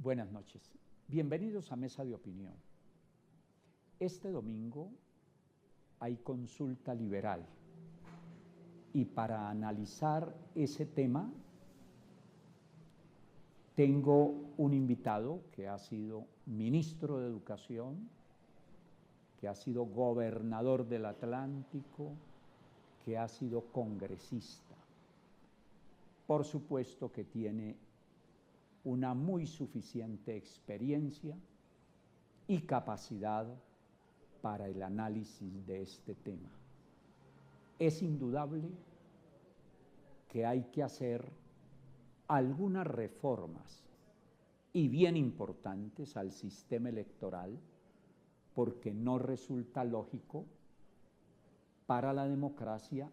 Buenas noches. Bienvenidos a Mesa de Opinión. Este domingo hay consulta liberal y para analizar ese tema tengo un invitado que ha sido ministro de Educación, que ha sido gobernador del Atlántico, que ha sido congresista. Por supuesto que tiene una muy suficiente experiencia y capacidad para el análisis de este tema. Es indudable que hay que hacer algunas reformas y bien importantes al sistema electoral porque no resulta lógico para la democracia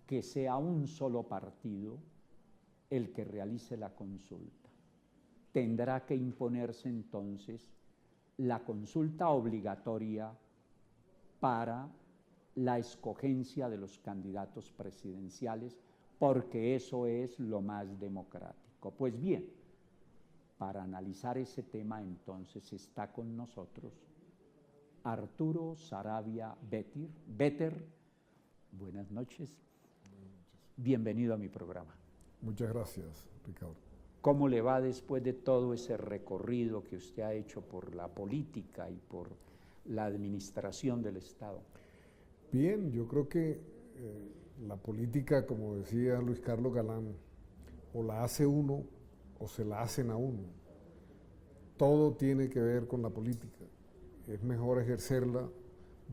que sea un solo partido el que realice la consulta. Tendrá que imponerse entonces la consulta obligatoria para la escogencia de los candidatos presidenciales, porque eso es lo más democrático. Pues bien, para analizar ese tema entonces está con nosotros Arturo Saravia Vetter. Buenas noches. Bienvenido a mi programa. Muchas gracias, Ricardo. ¿Cómo le va después de todo ese recorrido que usted ha hecho por la política y por la administración del Estado? Bien, yo creo que la política, como decía Luis Carlos Galán, o la hace uno o se la hacen a uno. Todo tiene que ver con la política. Es mejor ejercerla,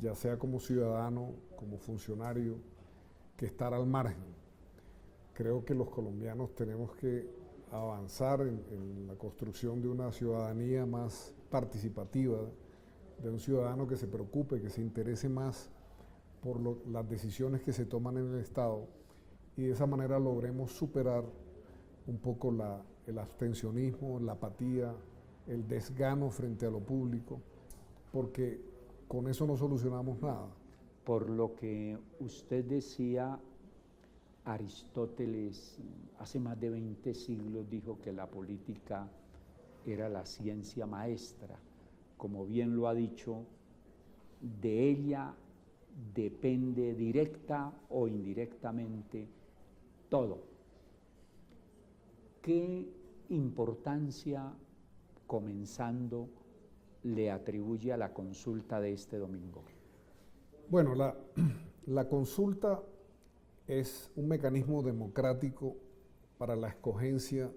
ya sea como ciudadano, como funcionario, que estar al margen. Creo que los colombianos tenemos que avanzar en la construcción de una ciudadanía más participativa, de un ciudadano que se preocupe, que se interese más por las decisiones que se toman en el Estado y de esa manera logremos superar un poco el abstencionismo, la apatía, el desgano frente a lo público, porque con eso no solucionamos nada. Por lo que usted decía, Aristóteles hace más de 20 siglos dijo que la política era la ciencia maestra. Como bien lo ha dicho, de ella depende directa o indirectamente todo. ¿Qué importancia, comenzando, le atribuye a la consulta de este domingo? Bueno, la consulta es un mecanismo democrático para la escogencia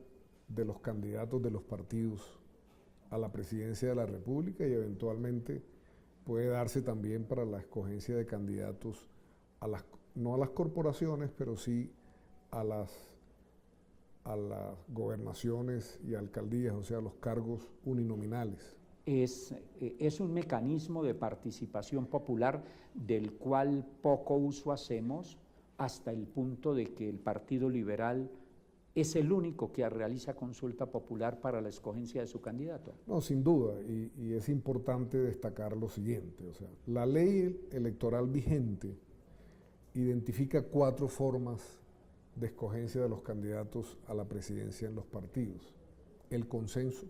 de los candidatos de los partidos a la presidencia de la República y eventualmente puede darse también para la escogencia de candidatos no a las corporaciones, pero sí a las gobernaciones y alcaldías, o sea, los cargos uninominales. Es un mecanismo de participación popular del cual poco uso hacemos, hasta el punto de que el Partido Liberal es el único que realiza consulta popular para la escogencia de su candidato. No, sin duda, y es importante destacar lo siguiente, o sea, la ley electoral vigente identifica 4 formas de escogencia de los candidatos a la presidencia en los partidos. El consenso,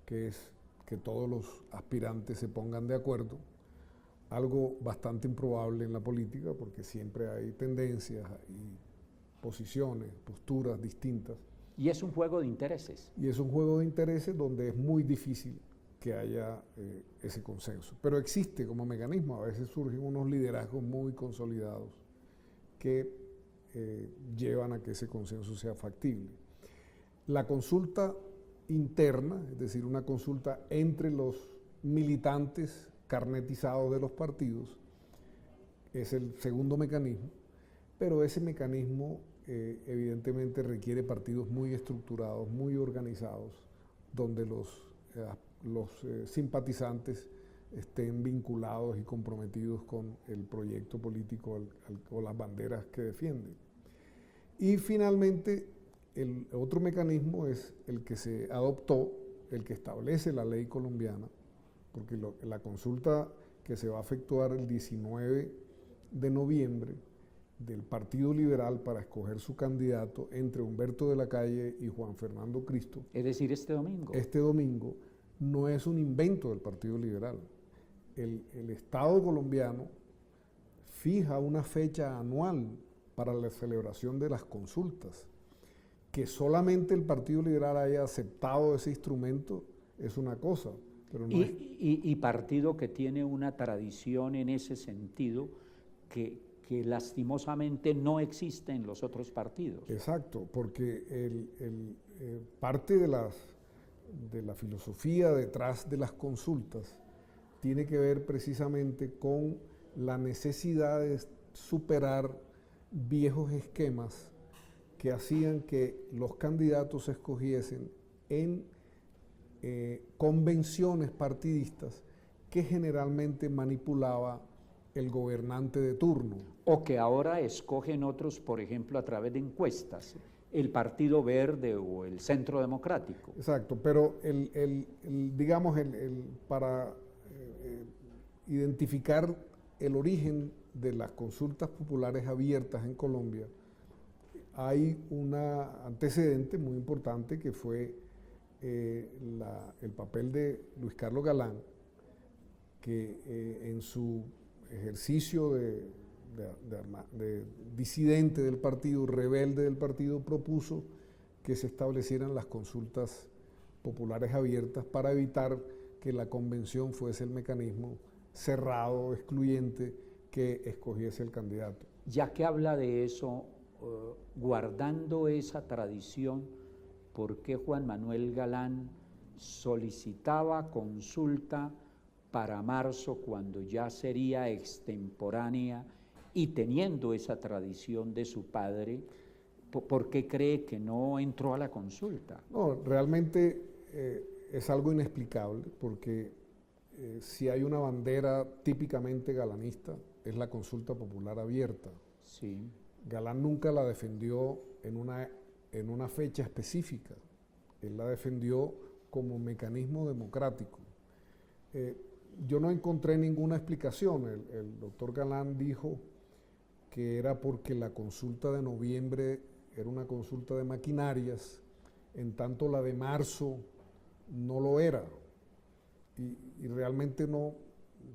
que es que todos los aspirantes se pongan de acuerdo, algo bastante improbable en la política porque siempre hay tendencias y posiciones, posturas distintas. Y es un juego de intereses. Y es un juego de intereses donde es muy difícil que haya ese consenso. Pero existe como mecanismo, a veces surgen unos liderazgos muy consolidados que llevan a que ese consenso sea factible. La consulta interna, es decir, una consulta entre los militantes carnetizados de los partidos, es el segundo mecanismo, pero ese mecanismo evidentemente requiere partidos muy estructurados, muy organizados, donde los simpatizantes estén vinculados y comprometidos con el proyecto político o las banderas que defienden. Y finalmente, el otro mecanismo es el que se adoptó, el que establece la ley colombiana, porque la consulta que se va a efectuar el 19 de noviembre del Partido Liberal para escoger su candidato entre Humberto de la Calle y Juan Fernando Cristo. Es decir, este domingo. Este domingo no es un invento del Partido Liberal. El Estado colombiano fija una fecha anual para la celebración de las consultas. Que solamente el Partido Liberal haya aceptado ese instrumento es una cosa, pero no y partido que tiene una tradición en ese sentido que lastimosamente no existe en los otros partidos. Exacto, porque parte de la filosofía detrás de las consultas tiene que ver precisamente con la necesidad de superar viejos esquemas que hacían que los candidatos se escogiesen en convenciones partidistas que generalmente manipulaba el gobernante de turno. O que ahora escogen otros, por ejemplo, a través de encuestas, el Partido Verde o el Centro Democrático. Exacto, pero digamos, para identificar el origen de las consultas populares abiertas en Colombia, hay un antecedente muy importante que fue el papel de Luis Carlos Galán, que en su ejercicio de disidente del partido, rebelde del partido, propuso que se establecieran las consultas populares abiertas para evitar que la convención fuese el mecanismo cerrado, excluyente, que escogiese el candidato. Ya que habla de eso, guardando esa tradición, ¿por qué Juan Manuel Galán solicitaba consulta para marzo cuando ya sería extemporánea y teniendo esa tradición de su padre? ¿Por qué cree que no entró a la consulta? No, realmente es algo inexplicable, porque si hay una bandera típicamente galanista, es la consulta popular abierta. Sí. Galán nunca la defendió en una fecha específica, él la defendió como mecanismo democrático. Yo no encontré ninguna explicación. El doctor Galán dijo que era porque la consulta de noviembre era una consulta de maquinarias, en tanto la de marzo no lo era. Y realmente no,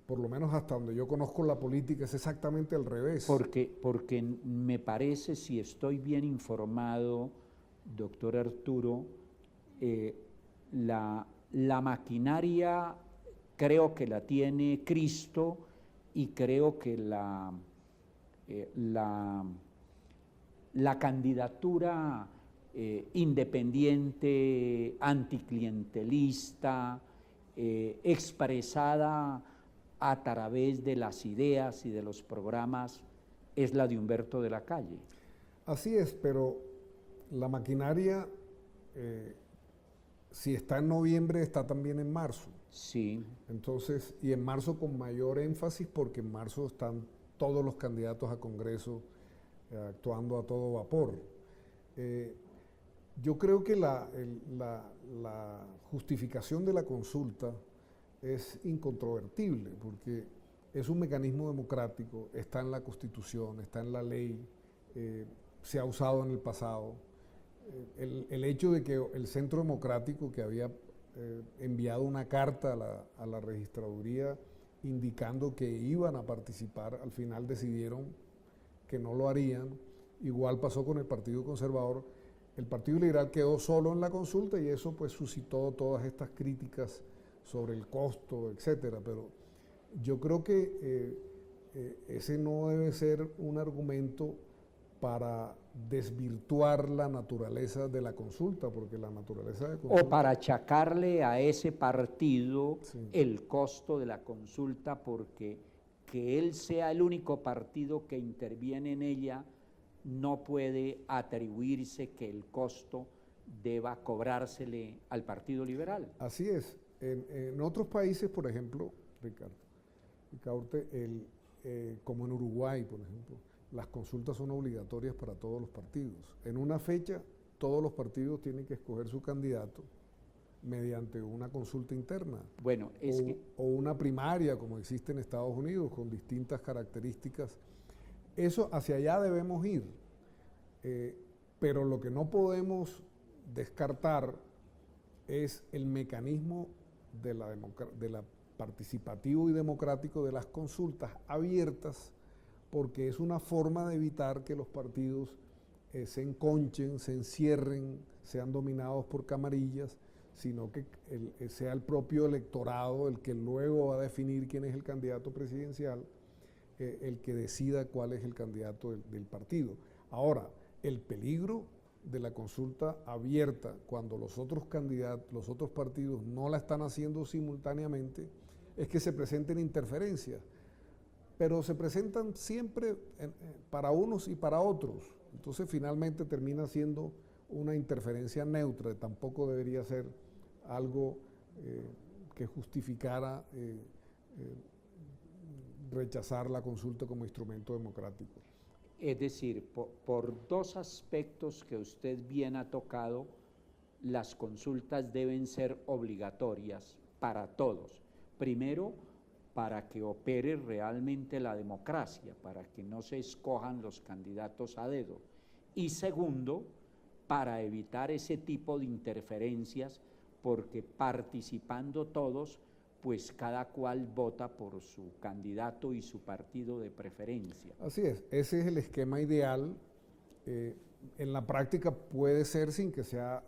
por lo menos hasta donde yo conozco la política, es exactamente al revés. Porque me parece, si estoy bien informado, doctor Arturo, la maquinaria creo que la tiene Cristo y creo que la candidatura independiente, anticlientelista, expresada a través de las ideas y de los programas, es la de Humberto de la Calle. Así es, pero la maquinaria, si está en noviembre, está también en marzo. Sí. Entonces, y en marzo con mayor énfasis, porque en marzo están todos los candidatos a Congreso actuando a todo vapor. Yo creo que la justificación de la consulta es incontrovertible, porque es un mecanismo democrático, está en la Constitución, está en la ley, se ha usado en el pasado. El hecho de que el Centro Democrático, que había enviado una carta a la registraduría indicando que iban a participar, al final decidieron que no lo harían. Igual pasó con el Partido Conservador. El Partido Liberal quedó solo en la consulta y eso pues suscitó todas estas críticas sobre el costo, etcétera. Pero yo creo que ese no debe ser un argumento para desvirtuar la naturaleza de la consulta, porque la naturaleza de consulta... O para achacarle a ese partido sí, el costo de la consulta, porque que él sea el único partido que interviene en ella no puede atribuirse que el costo deba cobrársele al Partido Liberal. Así es. En otros países, por ejemplo, Ricardo, como en Uruguay, por ejemplo, las consultas son obligatorias para todos los partidos. En una fecha, todos los partidos tienen que escoger su candidato mediante una consulta interna. Bueno, o una primaria, como existe en Estados Unidos, con distintas características. Eso, hacia allá debemos ir. Pero lo que no podemos descartar es el mecanismo de la participativo y democrático de las consultas abiertas, porque es una forma de evitar que los partidos se enconchen, se encierren, sean dominados por camarillas, sino que sea el propio electorado el que luego va a definir quién es el candidato presidencial, el que decida cuál es el candidato del partido. Ahora, el peligro de la consulta abierta cuando los otros candidatos, los otros partidos no la están haciendo simultáneamente, es que se presenten interferencias, pero se presentan siempre para unos y para otros. Entonces finalmente termina siendo una interferencia neutra, tampoco debería ser algo que justificara rechazar la consulta como instrumento democrático. Es decir, por dos aspectos que usted bien ha tocado, las consultas deben ser obligatorias para todos. Primero, para que opere realmente la democracia, para que no se escojan los candidatos a dedo. Y segundo, para evitar ese tipo de interferencias, porque participando todos, pues cada cual vota por su candidato y su partido de preferencia. Así es, ese es el esquema ideal. En la práctica puede ser sin que sea,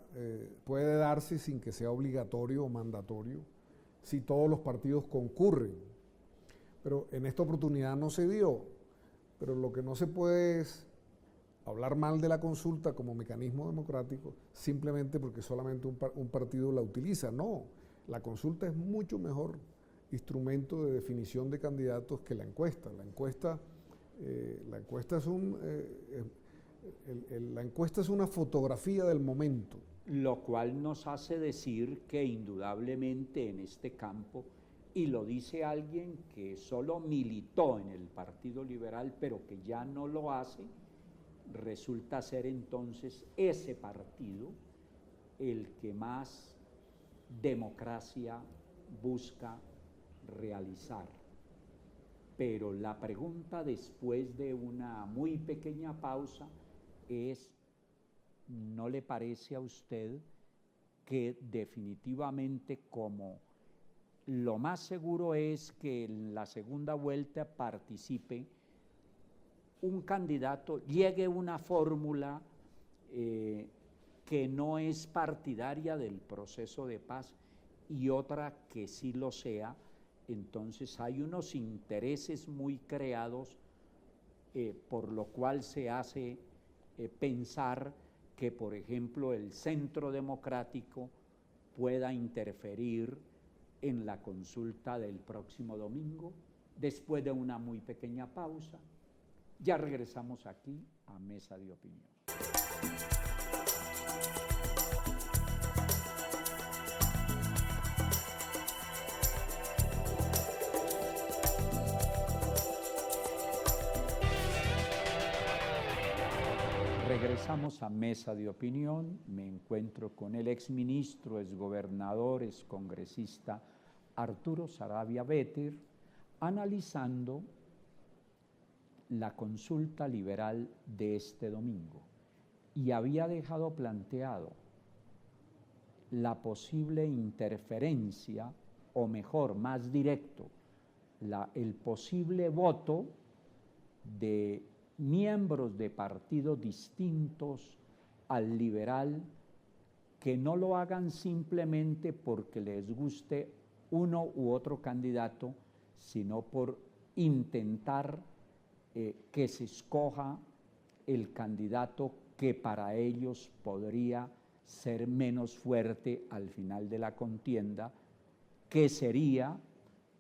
puede darse sin que sea obligatorio o mandatorio, si todos los partidos concurren. Pero en esta oportunidad no se dio. Pero lo que no se puede es hablar mal de la consulta como mecanismo democrático simplemente porque solamente un partido la utiliza. No, la consulta es mucho mejor instrumento de definición de candidatos que la encuesta. La encuesta es una fotografía del momento. Lo cual nos hace decir que indudablemente en este campo, y lo dice alguien que solo militó en el Partido Liberal pero que ya no lo hace, resulta ser entonces ese partido el que más democracia busca realizar. Pero la pregunta después de una muy pequeña pausa es, ¿no le parece a usted que definitivamente como lo más seguro es que en la segunda vuelta participe un candidato, llegue una fórmula que no es partidaria del proceso de paz y otra que sí lo sea? Entonces hay unos intereses muy creados, por lo cual se hace pensar que, por ejemplo, el Centro Democrático pueda interferir en la consulta del próximo domingo, después de una muy pequeña pausa. Ya regresamos aquí a Mesa de Opinión. Regresamos a Mesa de Opinión. Me encuentro con el exministro, exgobernador, excongresista Arturo Saravia Béter, analizando la consulta liberal de este domingo. Y había dejado planteado la posible interferencia, o mejor, más directo, el posible voto de miembros de partidos distintos al liberal, que no lo hagan simplemente porque les guste uno u otro candidato, sino por intentar que se escoja el candidato que para ellos podría ser menos fuerte al final de la contienda, que sería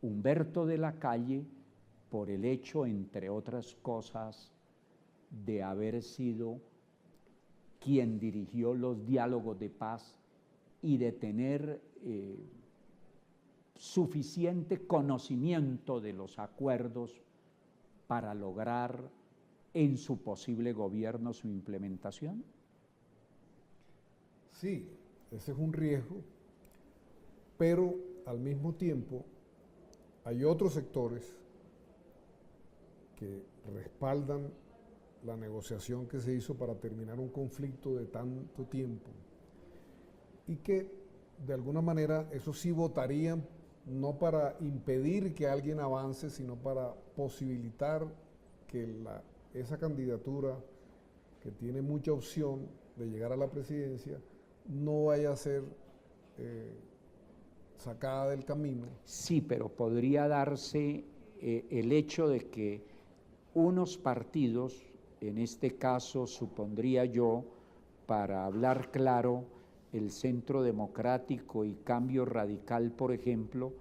Humberto de la Calle, por el hecho, entre otras cosas, de haber sido quien dirigió los diálogos de paz y de tener suficiente conocimiento de los acuerdos para lograr en su posible gobierno su implementación? Sí, ese es un riesgo, pero al mismo tiempo hay otros sectores que respaldan la negociación que se hizo para terminar un conflicto de tanto tiempo y que de alguna manera eso sí votarían no para impedir que alguien avance, sino para posibilitar que esa candidatura que tiene mucha opción de llegar a la presidencia no vaya a ser sacada del camino. Sí, pero podría darse el hecho de que unos partidos, en este caso supondría yo, para hablar claro, el Centro Democrático y Cambio Radical, por ejemplo,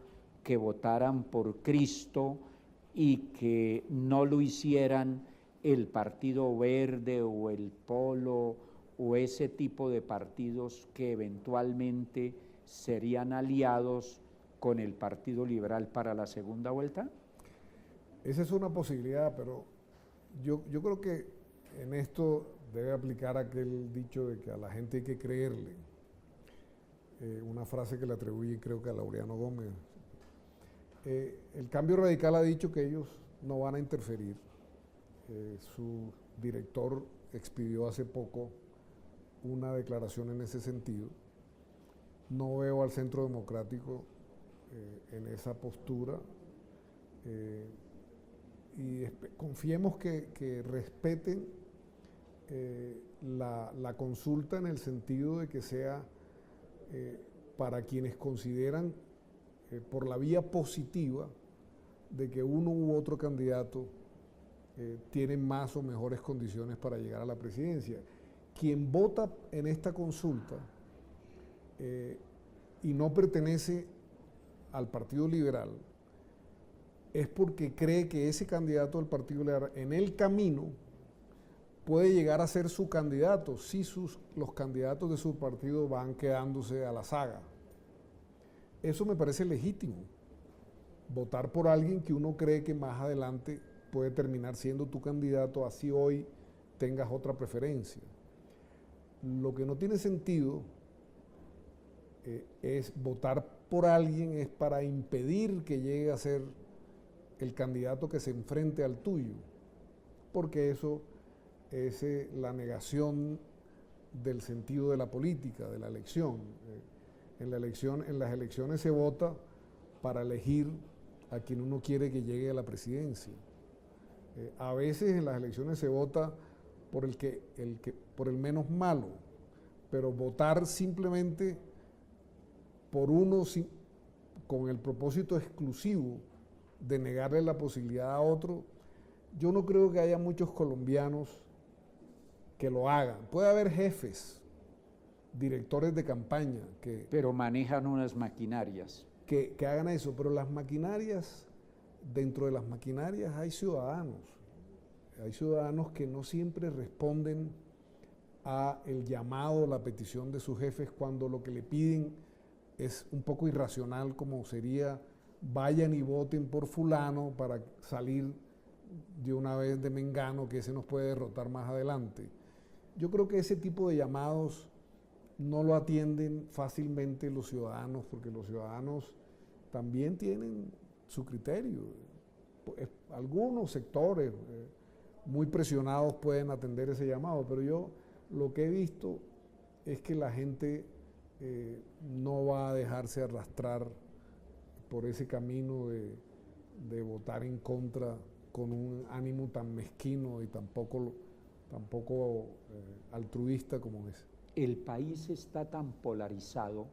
que votaran por Cristo y que no lo hicieran el Partido Verde o el Polo o ese tipo de partidos que eventualmente serían aliados con el Partido Liberal para la segunda vuelta? Esa es una posibilidad, pero yo creo que en esto debe aplicar aquel dicho de que a la gente hay que creerle. Una frase que le atribuye creo que a Laureano Gómez. El Cambio Radical ha dicho que ellos no van a interferir. Su director expidió hace poco una declaración en ese sentido. No veo al Centro Democrático en esa postura y confiemos que respeten la consulta en el sentido de que sea para quienes consideran por la vía positiva de que uno u otro candidato tiene más o mejores condiciones para llegar a la presidencia. Quien vota en esta consulta y no pertenece al Partido Liberal es porque cree que ese candidato del Partido Liberal en el camino puede llegar a ser su candidato si los candidatos de su partido van quedándose a la saga. Eso me parece legítimo, votar por alguien que uno cree que más adelante puede terminar siendo tu candidato, así hoy tengas otra preferencia. Lo que no tiene sentido es votar por alguien es para impedir que llegue a ser el candidato que se enfrente al tuyo, porque eso es la negación del sentido de la política, de la elección. En las elecciones se vota para elegir a quien uno quiere que llegue a la presidencia. A veces en las elecciones se vota por por el menos malo, pero votar simplemente por uno con el propósito exclusivo de negarle la posibilidad a otro, yo no creo que haya muchos colombianos que lo hagan. Puede haber jefes, directores de campaña pero manejan unas maquinarias. Que hagan eso, pero las maquinarias, dentro de las maquinarias hay ciudadanos que no siempre responden a el llamado, la petición de sus jefes cuando lo que le piden es un poco irracional, como sería vayan y voten por fulano para salir de una vez de Mengano, que ese nos puede derrotar más adelante. Yo creo que ese tipo de llamados no lo atienden fácilmente los ciudadanos, porque los ciudadanos también tienen su criterio. Algunos sectores muy presionados pueden atender ese llamado, pero yo lo que he visto es que la gente no va a dejarse arrastrar por ese camino de votar en contra con un ánimo tan mezquino y tampoco altruista como ese. El país está tan polarizado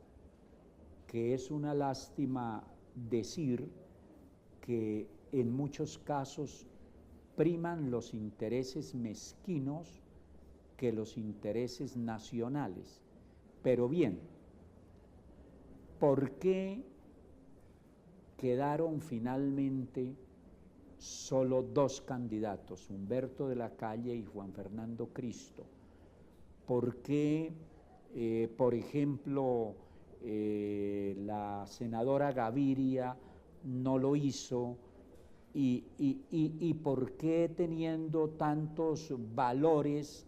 que es una lástima decir que en muchos casos priman los intereses mezquinos que los intereses nacionales. Pero bien, ¿por qué quedaron finalmente solo dos candidatos, Humberto de la Calle y Juan Fernando Cristo? ¿Por qué, por ejemplo, la senadora Gaviria no lo hizo? ¿Y por qué, teniendo tantos valores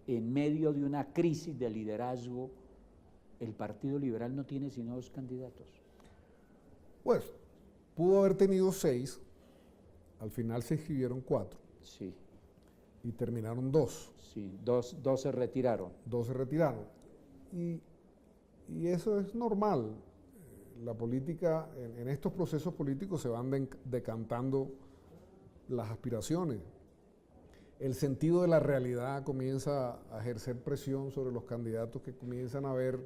en medio de una crisis de liderazgo, el Partido Liberal no tiene sino dos candidatos? Pues pudo haber tenido 6, Al final se inscribieron 4 Sí, y terminaron 2. sí, dos se retiraron. 2 se retiraron. Y eso es normal. La política, en estos procesos políticos se van decantando las aspiraciones. El sentido de la realidad comienza a ejercer presión sobre los candidatos que comienzan a ver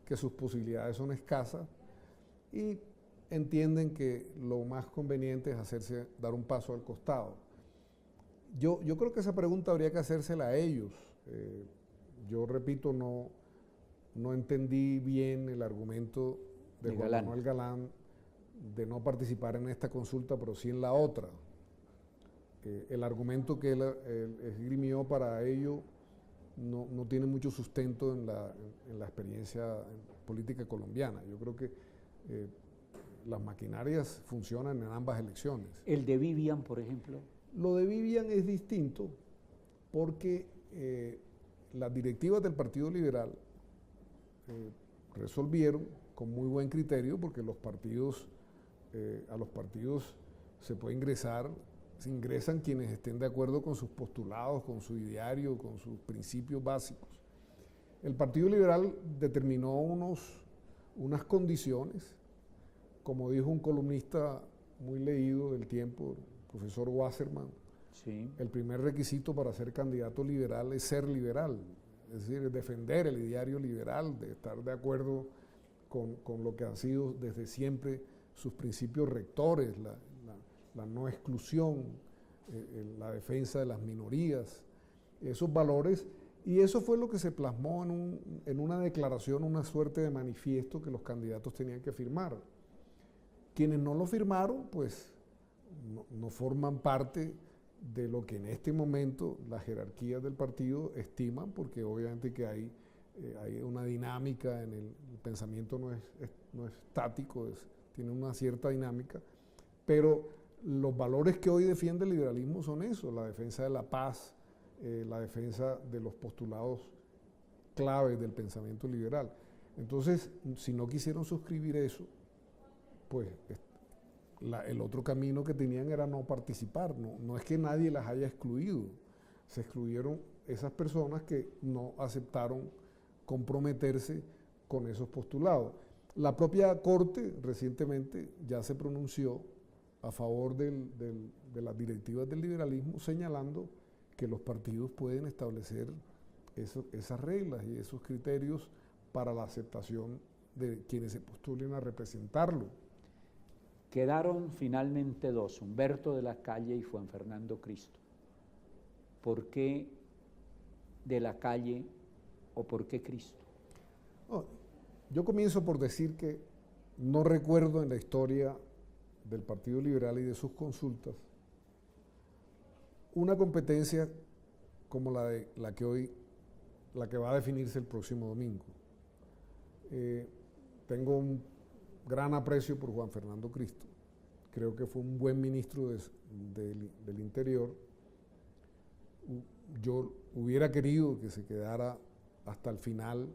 que sus posibilidades son escasas y entienden que lo más conveniente es dar un paso al costado. Yo creo que esa pregunta habría que hacérsela a ellos. Yo repito, no entendí bien el argumento de Juan Manuel Galán de no participar en esta consulta, pero sí en la otra. El argumento que él esgrimió para ello no tiene mucho sustento en la experiencia política colombiana. Yo creo que las maquinarias funcionan en ambas elecciones. ¿El de Vivian, por ejemplo? Lo de Vivian es distinto porque las directivas del Partido Liberal resolvieron con muy buen criterio, porque a los partidos se puede ingresar, se ingresan quienes estén de acuerdo con sus postulados, con su ideario, con sus principios básicos. El Partido Liberal determinó unas condiciones, como dijo un columnista muy leído del tiempo, el profesor Wasserman. Sí. El primer requisito para ser candidato liberal es ser liberal, es decir, defender el ideario liberal, de estar de acuerdo con lo que han sido desde siempre sus principios rectores, la no exclusión, la defensa de las minorías, esos valores, y eso fue lo que se plasmó en una declaración, una suerte de manifiesto que los candidatos tenían que firmar. Quienes no lo firmaron, pues no forman parte de lo que en este momento las jerarquías del partido estiman, porque obviamente que hay una dinámica en el pensamiento, no es estático, tiene una cierta dinámica, pero los valores que hoy defiende el liberalismo son eso: la defensa de la paz, la defensa de los postulados claves del pensamiento liberal. Entonces, si no quisieron suscribir eso, pues el otro camino que tenían era no participar. No es que nadie las haya excluido, se excluyeron esas personas que no aceptaron comprometerse con esos postulados. La propia Corte recientemente ya se pronunció a favor de las directivas del liberalismo, señalando que los partidos pueden establecer esas reglas y esos criterios para la aceptación de quienes se postulen a representarlo. Quedaron finalmente 2, Humberto de la Calle y Juan Fernando Cristo. ¿Por qué de la Calle o por qué Cristo? Yo comienzo por decir que no recuerdo en la historia del Partido Liberal y de sus consultas una competencia como la que va a definirse el próximo domingo. Tengo un gran aprecio por Juan Fernando Cristo. Creo que fue un buen ministro del Interior. Yo hubiera querido que se quedara hasta el final,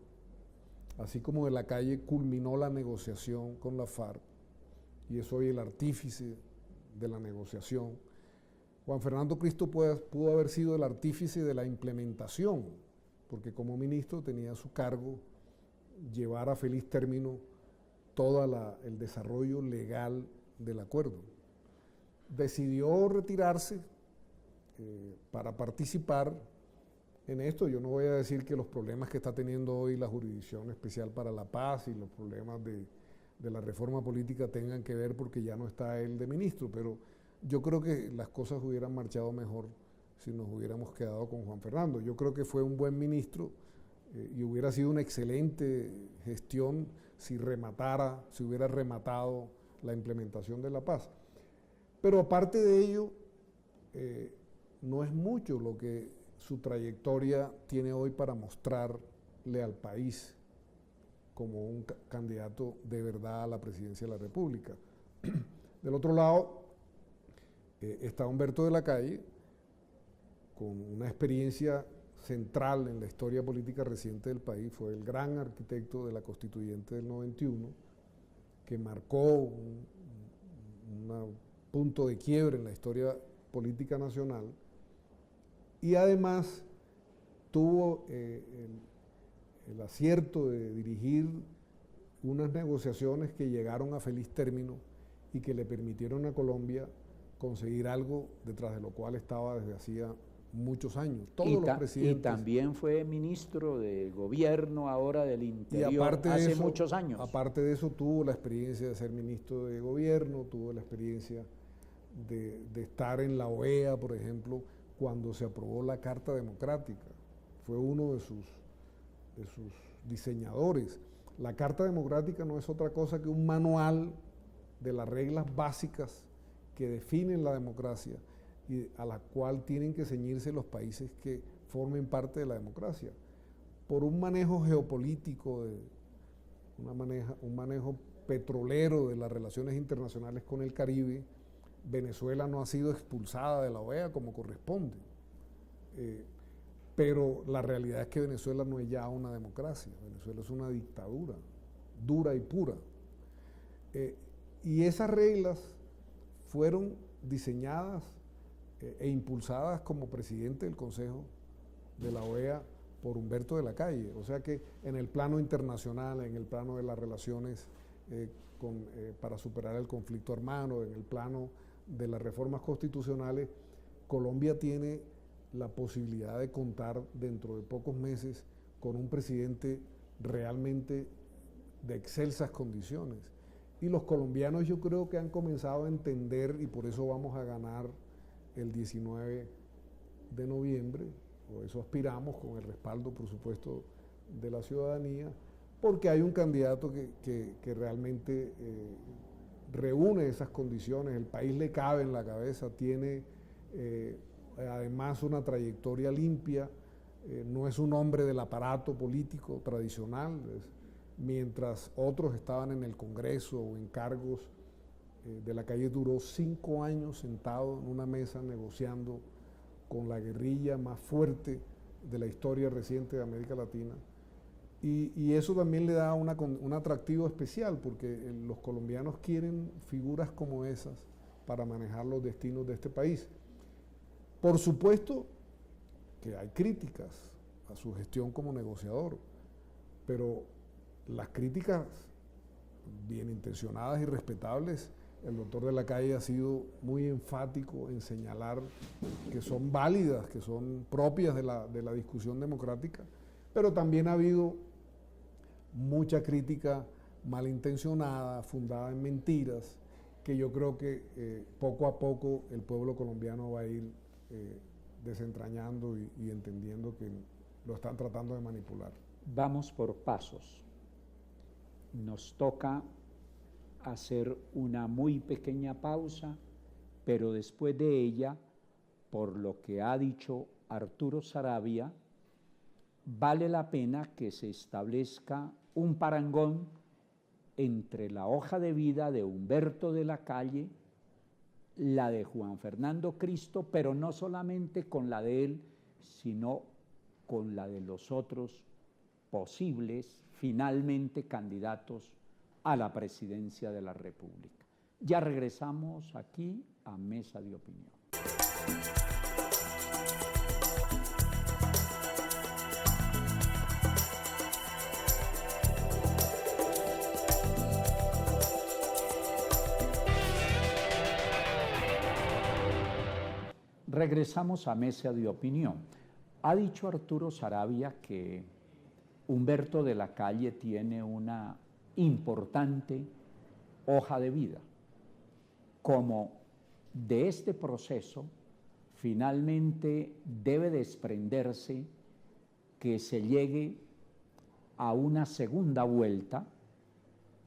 así como de la Calle culminó la negociación con la FARC y es hoy el artífice de la negociación. Juan Fernando Cristo pudo haber sido el artífice de la implementación, porque como ministro tenía a su cargo llevar a feliz término todo el desarrollo legal del acuerdo. Decidió retirarse para participar en esto. Yo no voy a decir que los problemas que está teniendo hoy la Jurisdicción Especial para la Paz y los problemas de la reforma política tengan que ver porque ya no está él de ministro, pero yo creo que las cosas hubieran marchado mejor si nos hubiéramos quedado con Juan Fernando. Yo creo que fue un buen ministro y hubiera sido una excelente gestión si hubiera rematado la implementación de la paz. Pero aparte de ello, no es mucho lo que su trayectoria tiene hoy para mostrarle al país como un candidato de verdad a la presidencia de la República. Del otro lado, está Humberto de la Calle, con una experiencia central en la historia política reciente del país. Fue el gran arquitecto de la Constituyente del 91, que marcó una punto de quiebre en la historia política nacional, y además tuvo el acierto de dirigir unas negociaciones que llegaron a feliz término y que le permitieron a Colombia conseguir algo detrás de lo cual estaba desde hacía muchos años. Todos los presidentes. Y también fue ministro de gobierno ahora del Interior y aparte hace de eso, muchos años. Aparte de eso, tuvo la experiencia de ser ministro de gobierno, tuvo la experiencia de estar en la OEA, por ejemplo, cuando se aprobó la Carta Democrática. Fue uno de sus diseñadores. La Carta Democrática no es otra cosa que un manual de las reglas básicas que definen la democracia y a la cual tienen que ceñirse los países que formen parte de la democracia. Por un manejo geopolítico, un manejo petrolero de las relaciones internacionales con el Caribe, Venezuela no ha sido expulsada de la OEA como corresponde. Pero la realidad es que Venezuela no es ya una democracia, Venezuela es una dictadura, dura y pura. Y esas reglas fueron diseñadas e impulsadas como presidente del Consejo de la OEA por Humberto de la Calle. O sea que en el plano internacional, en el plano de las relaciones para superar el conflicto armado, en el plano de las reformas constitucionales, Colombia tiene la posibilidad de contar dentro de pocos meses con un presidente realmente de excelsas condiciones. Y los colombianos yo creo que han comenzado a entender, y por eso vamos a ganar el 19 de noviembre, o eso aspiramos con el respaldo, por supuesto, de la ciudadanía, porque hay un candidato que realmente reúne esas condiciones, el país le cabe en la cabeza, tiene además una trayectoria limpia, no es un hombre del aparato político tradicional, mientras otros estaban en el Congreso o en cargos. De la Calle duró 5 años sentado en una mesa negociando con la guerrilla más fuerte de la historia reciente de América Latina, y eso también le da un atractivo especial, porque los colombianos quieren figuras como esas para manejar los destinos de este país. Por supuesto que hay críticas a su gestión como negociador, pero las críticas bien intencionadas y respetables, el doctor de la Calle ha sido muy enfático en señalar que son válidas, que son propias de la discusión democrática, pero también ha habido mucha crítica malintencionada, fundada en mentiras, que yo creo que poco a poco el pueblo colombiano va a ir desentrañando y entendiendo que lo están tratando de manipular. Vamos por pasos. Nos toca hacer una muy pequeña pausa, pero después de ella, por lo que ha dicho Arturo Saravia, vale la pena que se establezca un parangón entre la hoja de vida de Humberto de la Calle, la de Juan Fernando Cristo, pero no solamente con la de él, sino con la de los otros posibles, finalmente candidatos a la presidencia de la República. Ya regresamos aquí a Mesa de Opinión. Regresamos a Mesa de Opinión. Ha dicho Arturo Saravia que Humberto de la Calle tiene una importante hoja de vida. Como de este proceso finalmente debe desprenderse que se llegue a una segunda vuelta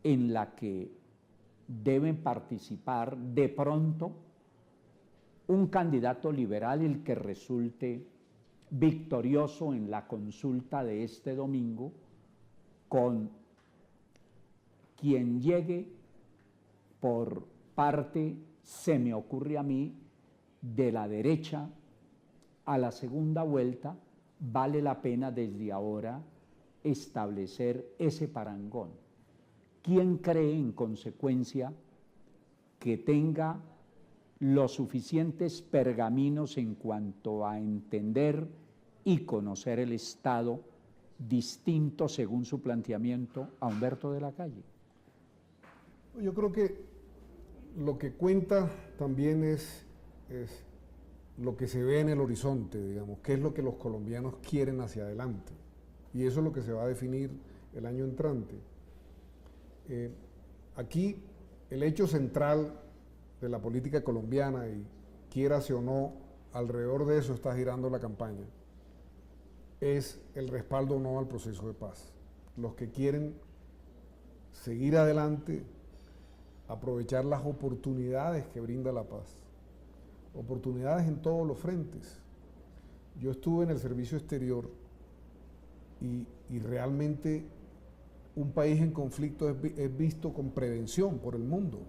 en la que deben participar de pronto un candidato liberal, el que resulte victorioso en la consulta de este domingo, con quien llegue por parte, se me ocurre a mí, de la derecha a la segunda vuelta. Vale la pena desde ahora establecer ese parangón. ¿Quién cree en consecuencia que tenga los suficientes pergaminos en cuanto a entender y conocer el Estado distinto, según su planteamiento, a Humberto de la Calle? Yo creo que lo que cuenta también es lo que se ve en el horizonte, digamos, qué es lo que los colombianos quieren hacia adelante. Y eso es lo que se va a definir el año entrante. Aquí el hecho central de la política colombiana, y quiérase o no, alrededor de eso está girando la campaña, es el respaldo o no al proceso de paz. Los que quieren seguir adelante, aprovechar las oportunidades que brinda la paz, oportunidades en todos los frentes. Yo estuve en el servicio exterior y realmente un país en conflicto es visto con prevención por el mundo.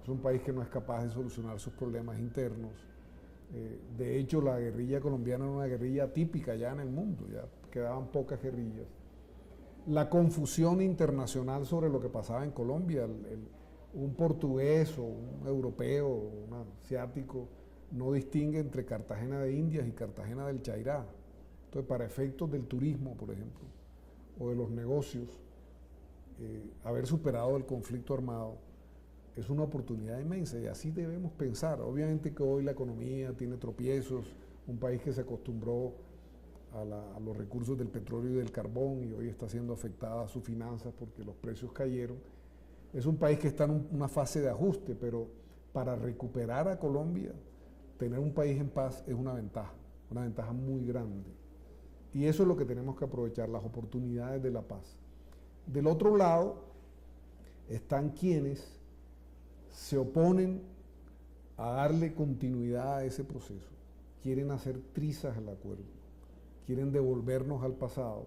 Es un país que no es capaz de solucionar sus problemas internos. De hecho, la guerrilla colombiana era una guerrilla típica ya en el mundo, ya quedaban pocas guerrillas. La confusión internacional sobre lo que pasaba en Colombia, un portugués o un europeo o un asiático no distingue entre Cartagena de Indias y Cartagena del Chairá. Entonces, para efectos del turismo, por ejemplo, o de los negocios, haber superado el conflicto armado es una oportunidad inmensa y así debemos pensar. Obviamente que hoy la economía tiene tropiezos, un país que se acostumbró a los recursos del petróleo y del carbón y hoy está siendo afectada a sus finanzas porque los precios cayeron. Es un país que está en una fase de ajuste, pero para recuperar a Colombia, tener un país en paz es una ventaja muy grande. Y eso es lo que tenemos que aprovechar, las oportunidades de la paz. Del otro lado están quienes se oponen a darle continuidad a ese proceso, quieren hacer trizas al acuerdo, quieren devolvernos al pasado.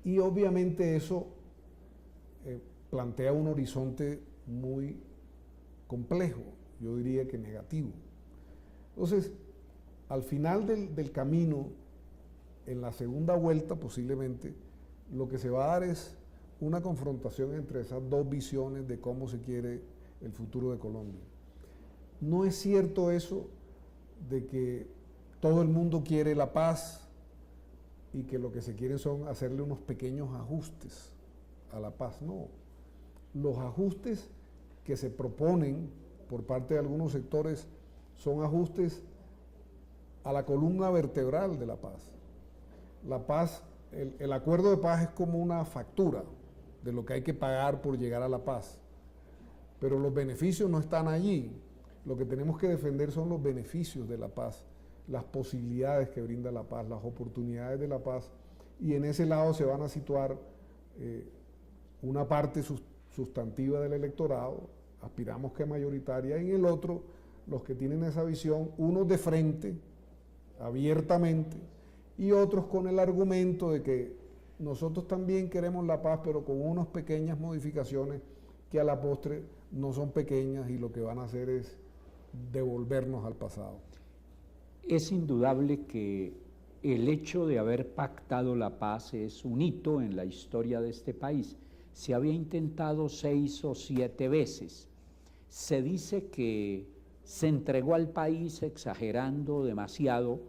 Y obviamente eso plantea un horizonte muy complejo, yo diría que negativo. Entonces, al final del camino, en la segunda vuelta posiblemente, lo que se va a dar es una confrontación entre esas dos visiones de cómo se quiere el futuro de Colombia. No es cierto eso de que todo el mundo quiere la paz y que lo que se quiere son hacerle unos pequeños ajustes a la paz, no. Los ajustes que se proponen por parte de algunos sectores son ajustes a la columna vertebral de la paz. La paz, el acuerdo de paz es como una factura de lo que hay que pagar por llegar a la paz, pero los beneficios no están allí. Lo que tenemos que defender son los beneficios de la paz, las posibilidades que brinda la paz, las oportunidades de la paz, y en ese lado se van a situar una parte sustantiva del electorado, aspiramos que mayoritaria, y en el otro los que tienen esa visión, unos de frente, abiertamente, y otros con el argumento de que nosotros también queremos la paz, pero con unas pequeñas modificaciones que a la postre no son pequeñas y lo que van a hacer es devolvernos al pasado. Es indudable que el hecho de haber pactado la paz es un hito en la historia de este país. Se había intentado 6 o 7 veces. Se dice que se entregó al país exagerando demasiado,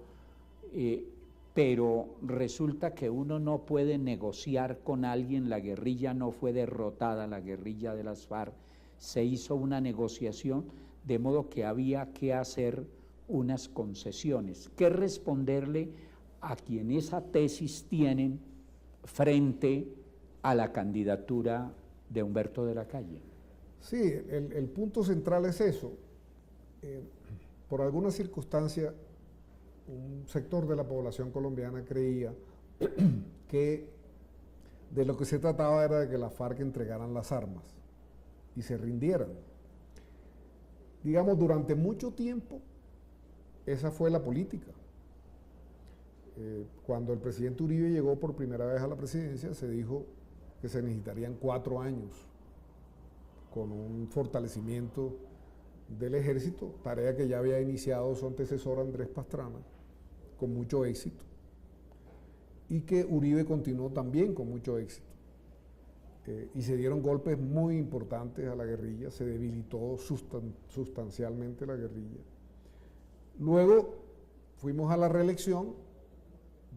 pero resulta que uno no puede negociar con alguien, la guerrilla no fue derrotada, la guerrilla de las FARC, se hizo una negociación, de modo que había que hacer unas concesiones. ¿Qué responderle a quien esa tesis tienen frente a la candidatura de Humberto de la Calle? Sí, el punto central es eso. Por alguna circunstancia, un sector de la población colombiana creía que de lo que se trataba era de que las FARC entregaran las armas y se rindieran. Digamos, durante mucho tiempo, esa fue la política. Cuando el presidente Uribe llegó por primera vez a la presidencia, se dijo que se necesitarían 4 años con un fortalecimiento del ejército, tarea que ya había iniciado su antecesor Andrés Pastrana, con mucho éxito, y que Uribe continuó también con mucho éxito. y se dieron golpes muy importantes a la guerrilla, se debilitó sustancialmente la guerrilla. Luego fuimos a la reelección,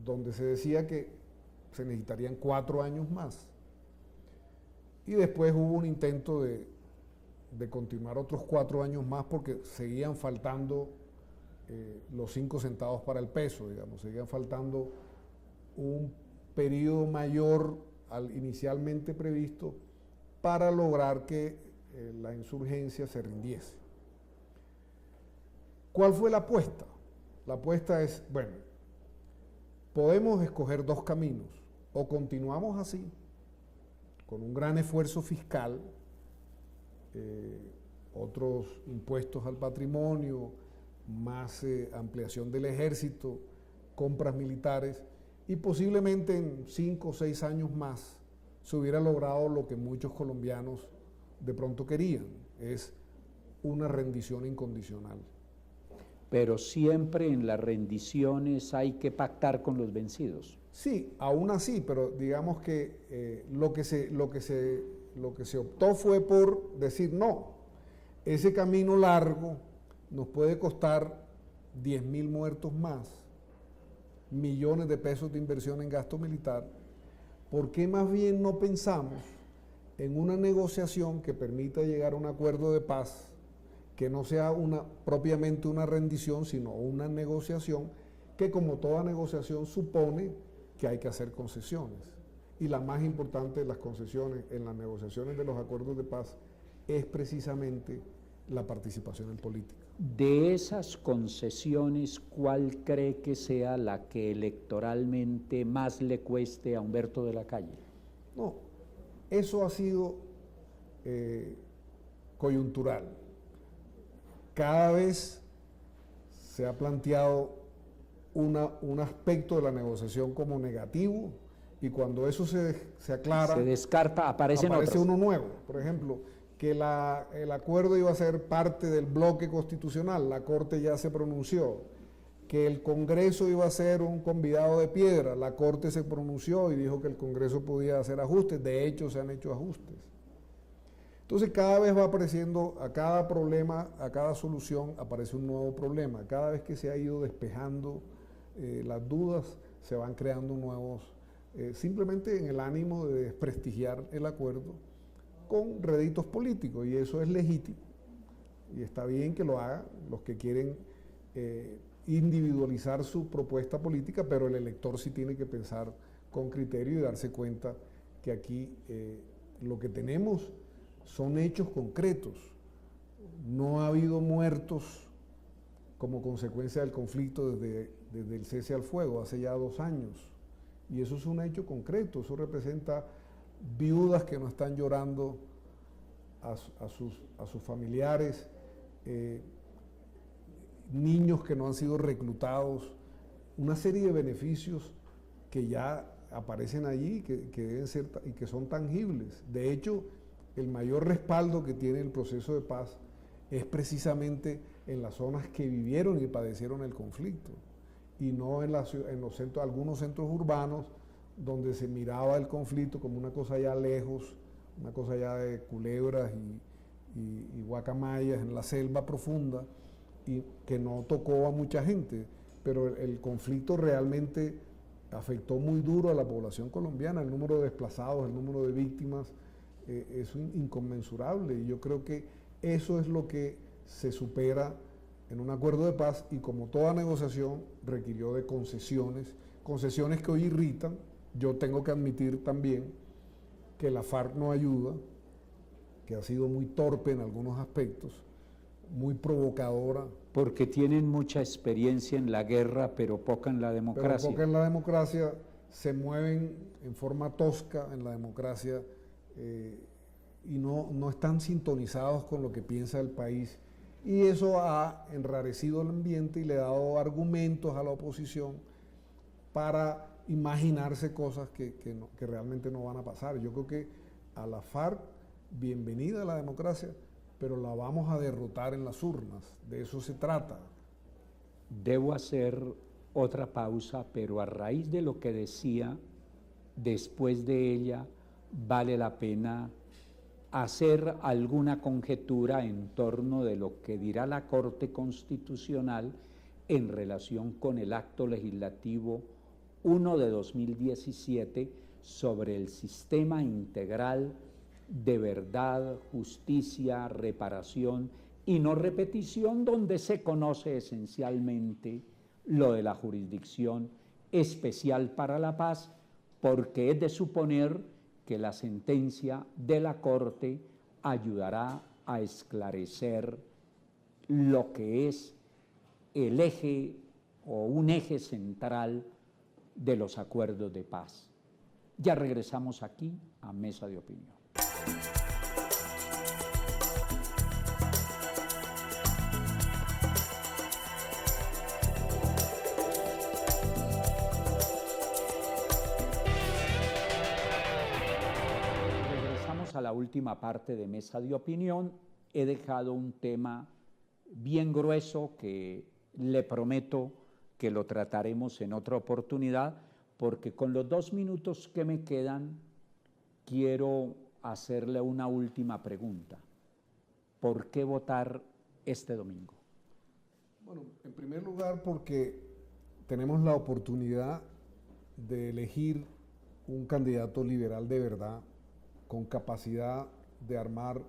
donde se decía que se necesitarían 4 años más. Y después hubo un intento de continuar otros 4 años más porque seguían faltando los 5 centavos para el peso, digamos, seguían faltando un periodo mayor al inicialmente previsto para lograr que la insurgencia se rindiese. ¿Cuál fue la apuesta? La apuesta es, bueno, podemos escoger 2 caminos, o continuamos así, con un gran esfuerzo fiscal, otros impuestos al patrimonio, más ampliación del ejército, compras militares, y posiblemente en 5 o 6 años más se hubiera logrado lo que muchos colombianos de pronto querían, es una rendición incondicional. Pero siempre en las rendiciones hay que pactar con los vencidos. Sí, aún así, pero digamos que lo que se optó fue por decir no, ese camino largo nos puede costar 10.000 muertos más, millones de pesos de inversión en gasto militar. ¿Por qué más bien no pensamos en una negociación que permita llegar a un acuerdo de paz, que no sea propiamente una rendición, sino una negociación que, como toda negociación, supone que hay que hacer concesiones? Y la más importante de las concesiones en las negociaciones de los acuerdos de paz es precisamente la participación en política. De esas concesiones, ¿cuál cree que sea la que electoralmente más le cueste a Humberto de la Calle? No, eso ha sido coyuntural. Cada vez se ha planteado un aspecto de la negociación como negativo, y cuando eso se aclara, se descarta, aparece uno nuevo. Por ejemplo, que el acuerdo iba a ser parte del bloque constitucional, la Corte ya se pronunció. Que el Congreso iba a ser un convidado de piedra, la Corte se pronunció y dijo que el Congreso podía hacer ajustes, de hecho se han hecho ajustes. Entonces cada vez va apareciendo, a cada problema, a cada solución aparece un nuevo problema. Cada vez que se ha ido despejando las dudas, se van creando nuevos, simplemente en el ánimo de desprestigiar el acuerdo con réditos políticos, y eso es legítimo. Y está bien que lo hagan los que quieren individualizar su propuesta política, pero el elector sí tiene que pensar con criterio y darse cuenta que aquí lo que tenemos son hechos concretos. No ha habido muertos como consecuencia del conflicto desde el cese al fuego, hace ya 2 años. Y eso es un hecho concreto, eso representa viudas que no están llorando a sus familiares, niños que no han sido reclutados, una serie de beneficios que ya aparecen allí, que deben ser y que son tangibles. De hecho, el mayor respaldo que tiene el proceso de paz es precisamente en las zonas que vivieron y padecieron el conflicto, y no en los centros, algunos centros urbanos donde se miraba el conflicto como una cosa ya lejos, una cosa ya de culebras y guacamayas en la selva profunda, y que no tocó a mucha gente, pero el conflicto realmente afectó muy duro a la población colombiana. El número de desplazados, el número de víctimas es inconmensurable, y yo creo que eso es lo que se supera en un acuerdo de paz, y como toda negociación requirió de concesiones que hoy irritan. Yo tengo que admitir también que la FARC no ayuda, que ha sido muy torpe en algunos aspectos, muy provocadora. Porque tienen mucha experiencia en la guerra, pero poca en la democracia. Pero poca en la democracia, se mueven en forma tosca en la democracia, y no están sintonizados con lo que piensa el país. Y eso ha enrarecido el ambiente y le ha dado argumentos a la oposición para imaginarse cosas que realmente no van a pasar. Yo creo que a la FARC, bienvenida a la democracia, pero la vamos a derrotar en las urnas, de eso se trata. Debo hacer otra pausa, pero a raíz de lo que decía, después de ella vale la pena hacer alguna conjetura en torno de lo que dirá la Corte Constitucional en relación con el acto legislativo 1 de 2017 sobre el sistema integral de verdad, justicia, reparación y no repetición, donde se conoce esencialmente lo de la jurisdicción especial para la paz, porque es de suponer que la sentencia de la Corte ayudará a esclarecer lo que es el eje o un eje central de los acuerdos de paz. Ya regresamos aquí a Mesa de Opinión. Regresamos a la última parte de Mesa de Opinión. He dejado un tema bien grueso que le prometo que lo trataremos en otra oportunidad, porque con los 2 minutos que me quedan quiero hacerle una última pregunta. ¿Por qué votar este domingo? Bueno, en primer lugar porque tenemos la oportunidad de elegir un candidato liberal de verdad, con capacidad de armar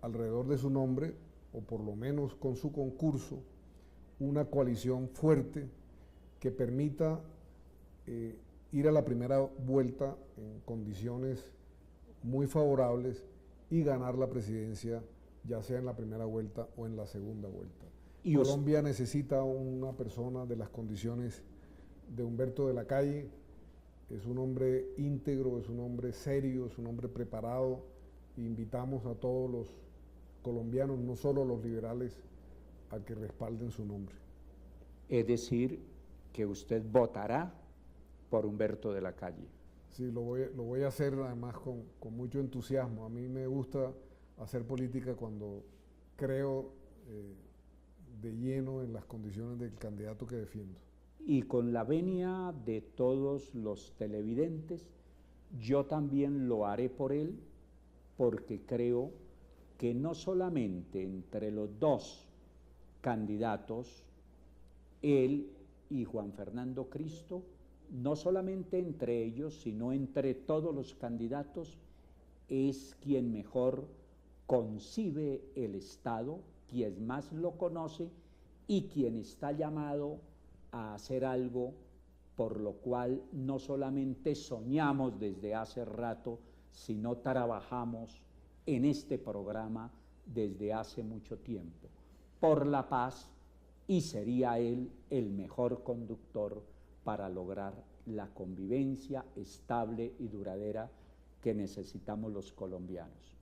alrededor de su nombre, o por lo menos con su concurso, una coalición fuerte que permita ir a la primera vuelta en condiciones muy favorables y ganar la presidencia, ya sea en la primera vuelta o en la segunda vuelta. Y Colombia necesita una persona de las condiciones de Humberto de la Calle. Es un hombre íntegro, es un hombre serio, es un hombre preparado. Invitamos a todos los colombianos, no solo los liberales, a que respalden su nombre. Es decir, que usted votará por Humberto de la Calle. Sí, lo voy a hacer además con mucho entusiasmo. A mí me gusta hacer política cuando creo de lleno en las condiciones del candidato que defiendo. Y con la venia de todos los televidentes, yo también lo haré por él, porque creo que no solamente entre los dos candidatos, él y Juan Fernando Cristo, no solamente entre ellos, sino entre todos los candidatos, es quien mejor concibe el Estado, quien más lo conoce y quien está llamado a hacer algo por lo cual no solamente soñamos desde hace rato, sino trabajamos en este programa desde hace mucho tiempo, por la paz, y sería él el mejor conductor para lograr la convivencia estable y duradera que necesitamos los colombianos.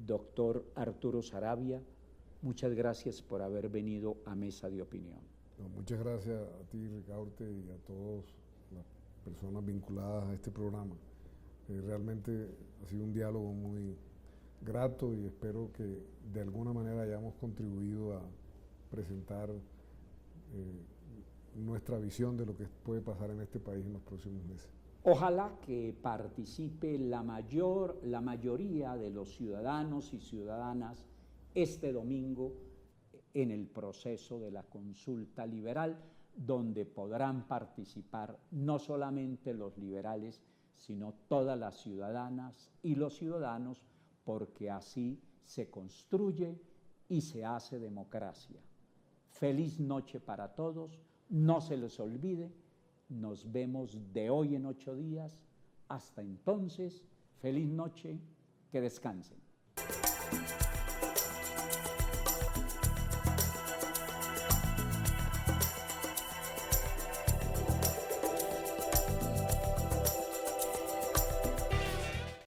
Doctor Arturo Saravia, muchas gracias por haber venido a Mesa de Opinión. No, muchas gracias a ti, Ricaurte, y a todas las personas vinculadas a este programa. Realmente ha sido un diálogo muy grato y espero que de alguna manera hayamos contribuido a presentar nuestra visión de lo que puede pasar en este país en los próximos meses. Ojalá que participe la mayoría de los ciudadanos y ciudadanas este domingo en el proceso de la consulta liberal, donde podrán participar no solamente los liberales, sino todas las ciudadanas y los ciudadanos, porque así se construye y se hace democracia. Feliz noche para todos, no se les olvide, nos vemos de hoy en 8 días. Hasta entonces, feliz noche, que descansen.